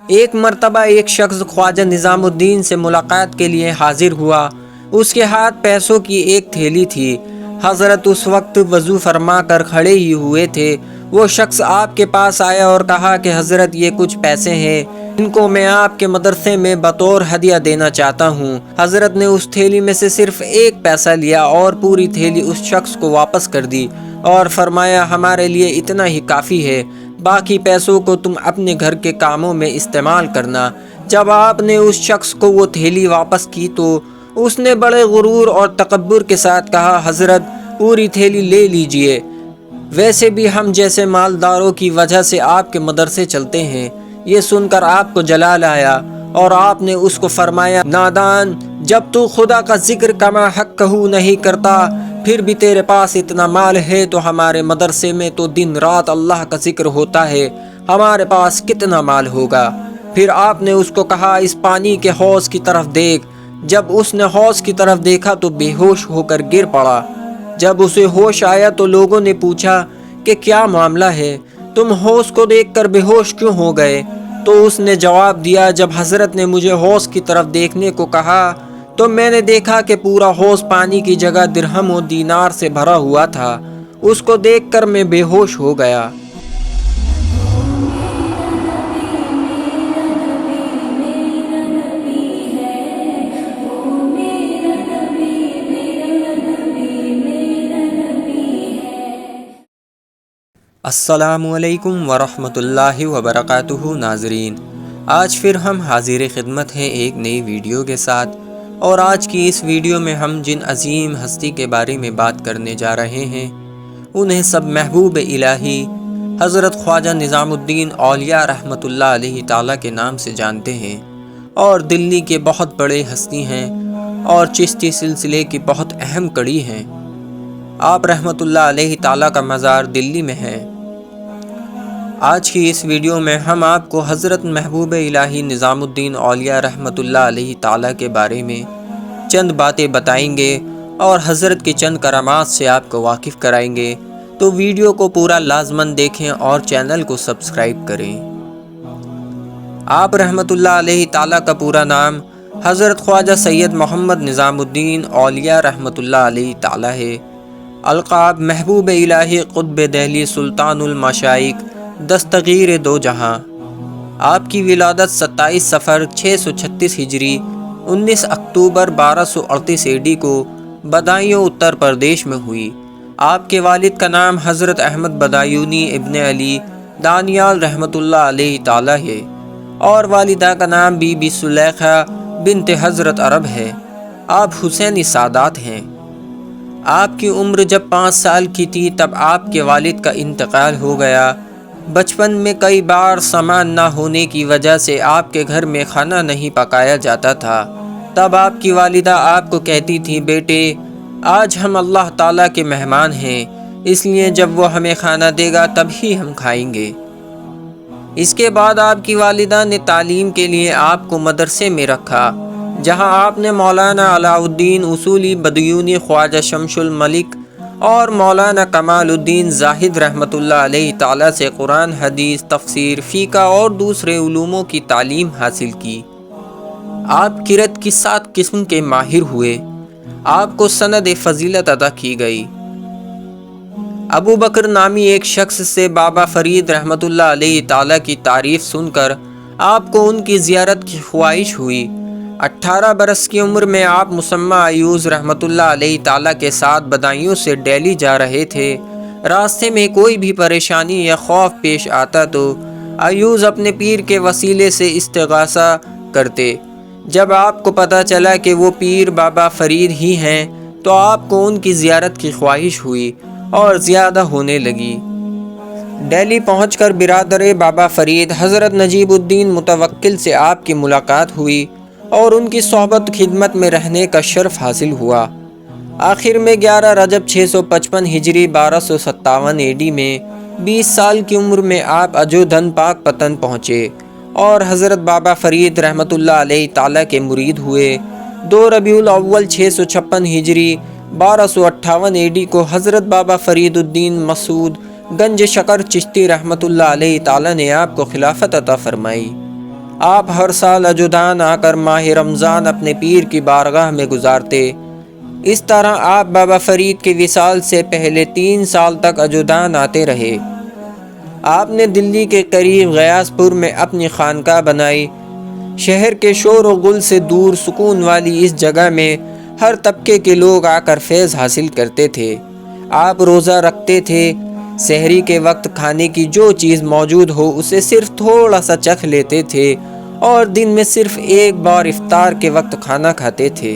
ایک مرتبہ ایک شخص خواجہ نظام الدین سے ملاقات کے لیے حاضر ہوا۔ اس کے ہاتھ پیسوں کی ایک تھیلی تھی۔ حضرت اس وقت وضو فرما کر کھڑے ہی ہوئے تھے۔ وہ شخص آپ کے پاس آیا اور کہا کہ حضرت یہ کچھ پیسے ہیں، ان کو میں آپ کے مدرسے میں بطور ہدیہ دینا چاہتا ہوں۔ حضرت نے اس تھیلی میں سے صرف ایک پیسہ لیا اور پوری تھیلی اس شخص کو واپس کر دی اور فرمایا ہمارے لیے اتنا ہی کافی ہے، باقی پیسوں کو تم اپنے گھر کے کاموں میں استعمال کرنا۔ جب آپ نے اس شخص کو وہ تھیلی واپس کی تو اس نے بڑے غرور اور تکبر کے ساتھ کہا حضرت پوری تھیلی لے لیجئے، ویسے بھی ہم جیسے مالداروں کی وجہ سے آپ کے مدرسے چلتے ہیں۔ یہ سن کر آپ کو جلال آیا اور آپ نے اس کو فرمایا نادان، جب تو خدا کا ذکر کما حقہ نہیں کرتا پھر بھی تیرے پاس اتنا مال ہے تو ہمارے مدرسے میں تو دن رات اللہ کا ذکر ہوتا ہے، ہمارے پاس کتنا مال ہوگا۔ پھر آپ نے اس کو کہا اس پانی کے حوض کی طرف دیکھ۔ جب اس نے حوض کی طرف دیکھا تو بے ہوش ہو کر گر پڑا۔ جب اسے ہوش آیا تو لوگوں نے پوچھا کہ کیا معاملہ ہے، تم حوض کو دیکھ کر بے ہوش کیوں ہو گئے؟ تو اس نے جواب دیا جب حضرت نے مجھے حوض کی طرف دیکھنے کو کہا تو میں نے دیکھا کہ پورا حوض پانی کی جگہ درہم و دینار سے بھرا ہوا تھا، اس کو دیکھ کر میں بے ہوش ہو گیا۔ السلام علیکم ورحمۃ اللہ وبرکاتہ۔ ناظرین، آج پھر ہم حاضر خدمت ہیں ایک نئی ویڈیو کے ساتھ، اور آج کی اس ویڈیو میں ہم جن عظیم ہستی کے بارے میں بات کرنے جا رہے ہیں انہیں سب محبوب الہی حضرت خواجہ نظام الدین اولیاء رحمۃ اللہ علیہ تعالیٰ کے نام سے جانتے ہیں، اور دلی کے بہت بڑے ہستی ہیں اور چشتی سلسلے کی بہت اہم کڑی ہیں۔ آپ رحمۃ اللہ علیہ تعالیٰ کا مزار دلی میں ہے۔ آج کی اس ویڈیو میں ہم آپ کو حضرت محبوب الہی نظام الدین اولیاء رحمۃ اللہ علیہ تعالیٰ کے بارے میں چند باتیں بتائیں گے اور حضرت کے چند کرامات سے آپ کو واقف کرائیں گے، تو ویڈیو کو پورا لازماً دیکھیں اور چینل کو سبسکرائب کریں۔ آپ رحمۃ اللہ علیہ تعالیٰ کا پورا نام حضرت خواجہ سید محمد نظام الدین اولیاء رحمۃ اللہ علیہ تعالیٰ ہے۔ القاب محبوب الہی قطب دہلی سلطان المشائق دستگیر دو جہاں۔ آپ کی ولادت 27 صفر 636 ہجری 19 اکتوبر 1238 AD کو بدایوں اتر پردیش میں ہوئی۔ آپ کے والد کا نام حضرت احمد بدایونی ابن علی دانیال رحمۃ اللہ علیہ تعالیٰ ہے، اور والدہ کا نام بی بی سلیخہ بنت حضرت عرب ہے۔ آپ حسینی سادات ہیں۔ آپ کی عمر جب 5 سال کی تھی تب آپ کے والد کا انتقال ہو گیا۔ بچپن میں کئی بار سامان نہ ہونے کی وجہ سے آپ کے گھر میں کھانا نہیں پکایا جاتا تھا۔ تب آپ کی والدہ آپ کو کہتی تھی بیٹے آج ہم اللہ تعالیٰ کے مہمان ہیں، اس لیے جب وہ ہمیں کھانا دے گا تب ہی ہم کھائیں گے۔ اس کے بعد آپ کی والدہ نے تعلیم کے لیے آپ کو مدرسے میں رکھا، جہاں آپ نے مولانا علاء الدین اصولی بدیونی خواجہ شمس الملک اور مولانا کمال الدین زاہد رحمۃ اللہ علیہ تعالیٰ سے قرآن حدیث تفسیر فقہ اور دوسرے علوموں کی تعلیم حاصل کی۔ آپ قرأت کی 7 قسم کے ماہر ہوئے۔ آپ کو سند فضیلت عطا کی گئی۔ ابو بکر نامی ایک شخص سے بابا فرید رحمۃ اللہ علیہ تعالیٰ کی تعریف سن کر آپ کو ان کی زیارت کی خواہش ہوئی۔ 18 برس کی عمر میں آپ مسمع ایوز رحمۃ اللہ علیہ تعالیٰ کے ساتھ بدایوں سے ڈیلی جا رہے تھے۔ راستے میں کوئی بھی پریشانی یا خوف پیش آتا تو ایوز اپنے پیر کے وسیلے سے استغاثہ کرتے۔ جب آپ کو پتہ چلا کہ وہ پیر بابا فرید ہی ہیں تو آپ کو ان کی زیارت کی خواہش ہوئی اور زیادہ ہونے لگی۔ دہلی پہنچ کر برادر بابا فرید حضرت نجیب الدین متوکل سے آپ کی ملاقات ہوئی اور ان کی صحبت خدمت میں رہنے کا شرف حاصل ہوا۔ آخر میں 11 رجب 655 ہجری 1257 AD میں 20 سال کی عمر میں آپ اجودھن پاک پتن پہنچے اور حضرت بابا فرید رحمۃ اللہ علیہ تعالیٰ کے مرید ہوئے۔ 2 ربیع الاول 656 ہجری 1258 AD کو حضرت بابا فرید الدین مسعود گنج شکر چشتی رحمۃ اللہ علیہ تعالیٰ نے آپ کو خلافت عطا فرمائی۔ آپ ہر سال اجودان آ کر ماہ رمضان اپنے پیر کی بارگاہ میں گزارتے۔ اس طرح آپ بابا فرید کے وصال سے پہلے 3 سال تک اجودان آتے رہے۔ آپ نے دلی کے قریب غیاث پور میں اپنی خانقاہ بنائی۔ شہر کے شور و غل سے دور سکون والی اس جگہ میں ہر طبقے کے لوگ آ کر فیض حاصل کرتے تھے۔ آپ روزہ رکھتے تھے۔ سحری کے وقت کھانے کی جو چیز موجود ہو اسے صرف تھوڑا سا چکھ لیتے تھے اور دن میں صرف ایک بار افطار کے وقت کھانا کھاتے تھے۔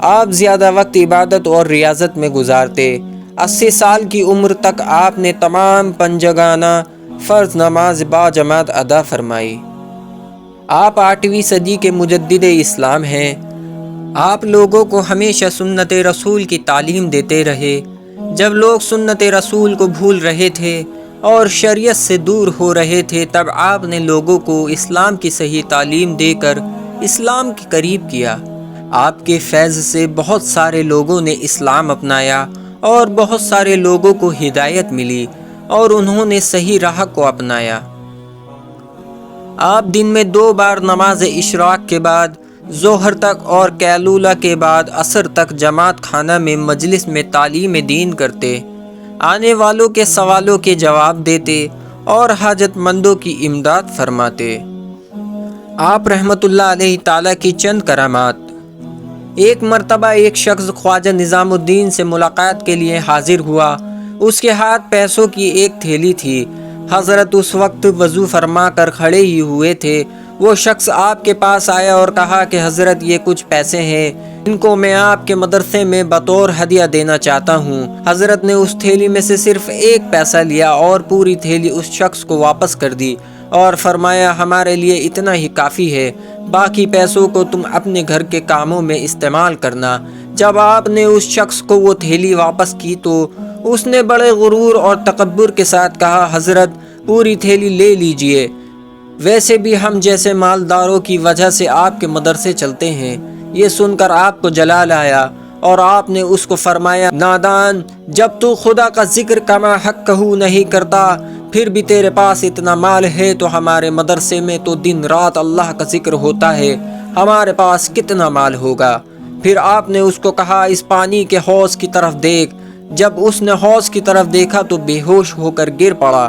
آپ زیادہ وقت عبادت اور ریاضت میں گزارتے۔ 80 سال کی عمر تک آپ نے تمام پنجگانہ فرض نماز با جماعت ادا فرمائی۔ آپ 8ویں صدی کے مجدد اسلام ہیں۔ آپ لوگوں کو ہمیشہ سنت رسول کی تعلیم دیتے رہے۔ جب لوگ سنت رسول کو بھول رہے تھے اور شریعت سے دور ہو رہے تھے، تب آپ نے لوگوں کو اسلام کی صحیح تعلیم دے کر اسلام کے قریب کیا۔ آپ کے فیض سے بہت سارے لوگوں نے اسلام اپنایا اور بہت سارے لوگوں کو ہدایت ملی اور انہوں نے صحیح راہ کو اپنایا۔ آپ دن میں 2 بار نماز اشراق کے بعد، ظہر تک اور قیلولہ کے بعد عصر تک جماعت خانہ میں مجلس میں تعلیم دین کرتے، آنے والوں کے سوالوں کے جواب دیتے اور حاجت مندوں کی امداد فرماتے۔ آپ رحمۃ اللہ علیہ تعالیٰ کی چند کرامات۔ ایک مرتبہ ایک شخص خواجہ نظام الدین سے ملاقات کے لیے حاضر ہوا۔ اس کے ہاتھ پیسوں کی ایک تھیلی تھی۔ حضرت اس وقت وضو فرما کر کھڑے ہی ہوئے تھے۔ وہ شخص آپ کے پاس آیا اور کہا کہ حضرت یہ کچھ پیسے ہیں، ان کو میں آپ کے مدرسے میں بطور ہدیہ دینا چاہتا ہوں۔ حضرت نے اس تھیلی میں سے صرف 1 پیسہ لیا اور پوری تھیلی اس شخص کو واپس کر دی اور فرمایا ہمارے لیے اتنا ہی کافی ہے، باقی پیسوں کو تم اپنے گھر کے کاموں میں استعمال کرنا۔ جب آپ نے اس شخص کو وہ تھیلی واپس کی تو اس نے بڑے غرور اور تکبر کے ساتھ کہا حضرت پوری تھیلی لے لیجئے، ویسے بھی ہم جیسے مالداروں کی وجہ سے آپ کے مدرسے چلتے ہیں۔ یہ سن کر آپ کو جلال آیا اور آپ نے اس کو فرمایا نادان، جب تو خدا کا ذکر کما حق کہو نہیں کرتا، پھر بھی تیرے پاس اتنا مال ہے تو ہمارے مدرسے میں تو دن رات اللہ کا ذکر ہوتا ہے، ہمارے پاس کتنا مال ہوگا۔ پھر آپ نے اس کو کہا اس پانی کے حوض کی طرف دیکھ۔ جب اس نے حوض کی طرف دیکھا تو بے ہوش ہو کر گر پڑا۔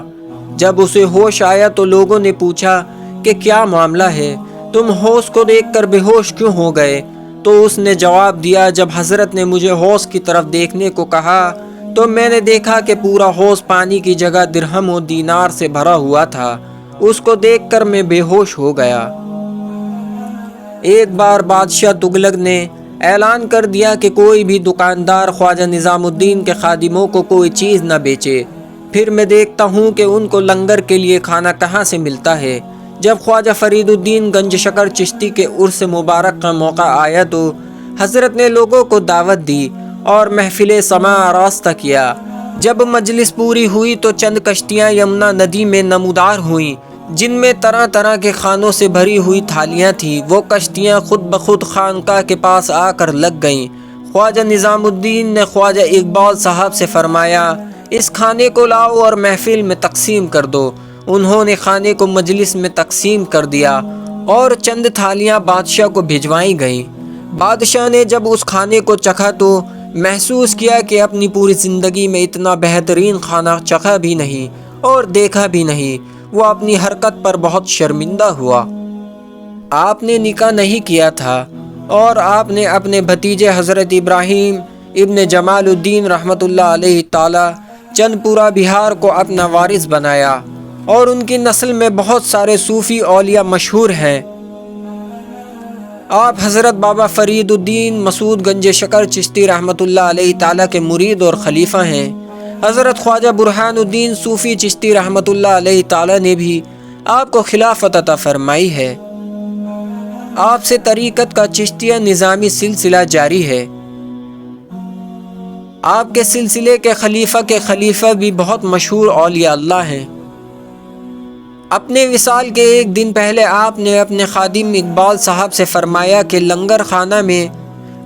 جب اسے ہوش آیا تو لوگوں نے پوچھا کہ کیا معاملہ ہے، تم حوض کو دیکھ کر بے ہوش کیوں ہو گئے؟ تو اس نے جواب دیا جب حضرت نے مجھے حوض کی طرف دیکھنے کو کہا تو میں نے دیکھا کہ پورا حوض پانی کی جگہ درہم و دینار سے بھرا ہوا تھا، اس کو دیکھ کر میں بے ہوش ہو گیا۔ ایک بار بادشاہ تغلق نے اعلان کر دیا کہ کوئی بھی دکاندار خواجہ نظام الدین کے خادموں کو کوئی چیز نہ بیچے، پھر میں دیکھتا ہوں کہ ان کو لنگر کے لیے کھانا کہاں سے ملتا ہے۔ جب خواجہ فرید الدین گنج شکر چشتی کے عرس مبارک کا موقع آیا تو حضرت نے لوگوں کو دعوت دی اور محفل سماع آراستہ کیا۔ جب مجلس پوری ہوئی تو چند کشتیاں یمنا ندی میں نمودار ہوئیں جن میں طرح طرح کے کھانوں سے بھری ہوئی تھالیاں تھیں۔ وہ کشتیاں خود بخود خانقاہ کے پاس آ کر لگ گئیں۔ خواجہ نظام الدین نے خواجہ اقبال صاحب سے فرمایا اس کھانے کو لاؤ اور محفل میں تقسیم کر دو۔ انہوں نے کھانے کو مجلس میں تقسیم کر دیا اور چند تھالیاں بادشاہ کو بھجوائی گئیں۔ بادشاہ نے جب اس کھانے کو چکھا تو محسوس کیا کہ اپنی پوری زندگی میں اتنا بہترین کھانا چکھا بھی نہیں اور دیکھا بھی نہیں۔ وہ اپنی حرکت پر بہت شرمندہ ہوا۔ آپ نے نکاح نہیں کیا تھا اور آپ نے اپنے بھتیجے حضرت ابراہیم ابن جمال الدین رحمۃ اللہ علیہ تعالی چند پورہ بہار کو اپنا وارث بنایا اور ان کی نسل میں بہت سارے صوفی اولیاء مشہور ہیں۔ آپ حضرت بابا فرید الدین مسعود گنج شکر چشتی رحمۃ اللہ علیہ تعالیٰ کے مرید اور خلیفہ ہیں۔ حضرت خواجہ برہان الدین صوفی چشتی رحمۃ اللہ علیہ تعالیٰ نے بھی آپ کو خلافت عطا فرمائی ہے۔ آپ سے طریقت کا چشتیہ نظامی سلسلہ جاری ہے۔ آپ کے سلسلے کے خلیفہ بھی بہت مشہور اولیاء اللہ ہیں۔ اپنے وصال کے ایک دن پہلے آپ نے اپنے خادم اقبال صاحب سے فرمایا کہ لنگر خانہ میں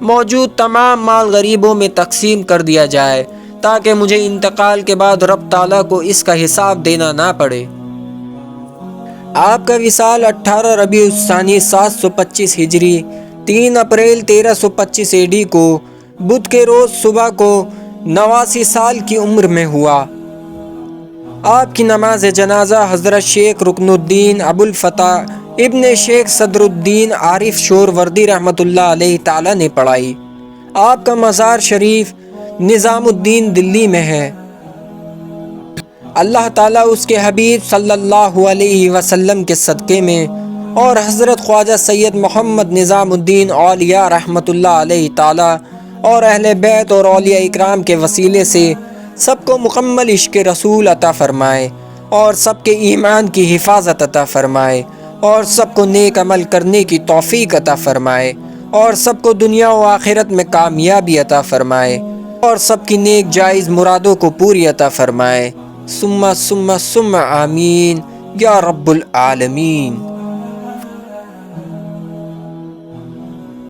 موجود تمام مال غریبوں میں تقسیم کر دیا جائے تاکہ مجھے انتقال کے بعد رب تعالیٰ کو اس کا حساب دینا نہ پڑے۔ آپ کا وصال 18 ربیع الثانی 725 ہجری 3 اپریل 1325 AD کو بدھ کے روز صبح کو 89 سال کی عمر میں ہوا۔ آپ کی نماز جنازہ حضرت شیخ رکن الدین ابو الفتح ابن شیخ صدر الدین عارف شوروردی رحمۃ اللہ علیہ تعالی نے پڑھائی۔ آپ کا مزار شریف نظام الدین دلی میں ہے۔ اللہ تعالیٰ اس کے حبیب صلی اللہ علیہ وسلم کے صدقے میں اور حضرت خواجہ سید محمد نظام الدین اولیاء رحمۃ اللہ علیہ تعالیٰ اور اہل بیت اور اولیاء اکرام کے وسیلے سے سب کو مکمل عشق رسول عطا فرمائے اور سب کے ایمان کی حفاظت عطا فرمائے اور سب کو نیک عمل کرنے کی توفیق عطا فرمائے اور سب کو دنیا و آخرت میں کامیابی عطا فرمائے اور سب کی نیک جائز مرادوں کو پوری عطا فرمائے۔ ثم آمین یا رب العالمین۔